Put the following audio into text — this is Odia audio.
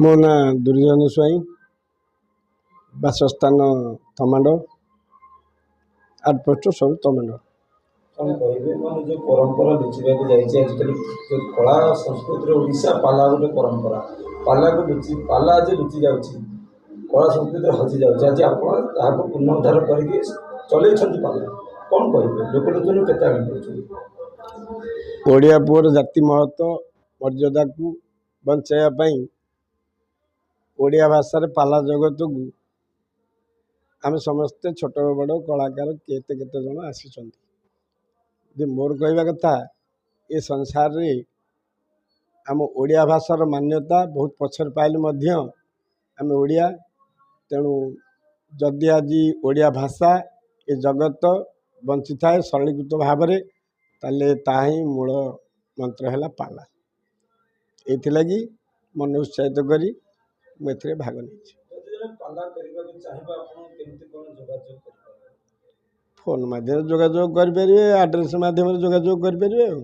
ମୋ ନାଁ ଦୁର୍ଯ୍ୟୋଧନ ସ୍ୱାଇଁ, ବାସସ୍ଥାନ ତମାଣ୍ଡ, ଆଉଟପୋଷ୍ଟ ସବୁ ତମାଣ୍ଡ। କ'ଣ କହିବେ ମାନେ ଯେଉଁ ପରମ୍ପରା ଲୁଚିବାକୁ ଯାଇଛି ଆଜିକାଲି ଯେଉଁ କଳା ସଂସ୍କୃତିରେ ଓଡ଼ିଶା ପାଲା ଗୋଟେ ପରମ୍ପରା, ପାଲା ଆଜି ଲୁଚି ଯାଉଛି, କଳା ସଂସ୍କୃତିରେ ହଜି ଯାଉଛି। ଆଜି ଆପଣ ତାହାକୁ ପୁନରୁଦ୍ଧାର କରିକି ଚଲେଇଛନ୍ତି ପାଲା, କ'ଣ କହିବେ? ଲୋକଲୋଚନକୁ କେତେ ଆଗେ କରୁଛନ୍ତି? ଓଡ଼ିଆ ପୁଅର ଜାତି ମହତ୍ଵ ମର୍ଯ୍ୟାଦାକୁ ବଞ୍ଚାଇବା ପାଇଁ ଓଡ଼ିଆ ଭାଷାରେ ପାଲା ଜଗତକୁ ଆମେ ସମସ୍ତେ ଛୋଟ ବଡ଼ କଳାକାର କେତେ ଜଣ ଆସିଛନ୍ତି। ଯେ ମୋର କହିବା କଥା, ଏ ସଂସାରରେ ଆମ ଓଡ଼ିଆ ଭାଷାର ମାନ୍ୟତା ବହୁତ ପଛରେ ପାଇଲେ ମଧ୍ୟ ଆମେ ଓଡ଼ିଆ। ତେଣୁ ଯଦି ଆଜି ଓଡ଼ିଆ ଭାଷା ଏ ଜଗତ ବଞ୍ଚିଥାଏ ସରଳୀକୃତ ଭାବରେ, ତାହେଲେ ତାହା ହିଁ ମୂଳ ମନ୍ତ୍ର ହେଲା ପାଲା। ଏଇଥିଲାଗି ମନ ଉତ୍ସାହିତ କରି ମୁଁ ଏଥିରେ ଭାଗ ନେଇଛି। ଯଦି ଜଣେ ପାଲା କରିବାକୁ ଚାହିଁବେ ଆପଣ କେମିତି କ'ଣ ଯୋଗାଯୋଗ କରିପାରିବେ? ଫୋନ୍ ମାଧ୍ୟମରେ ଯୋଗାଯୋଗ କରିପାରିବେ, ଆଡ୍ରେସ୍ ମାଧ୍ୟମରେ ଯୋଗାଯୋଗ କରିପାରିବେ ଆଉ।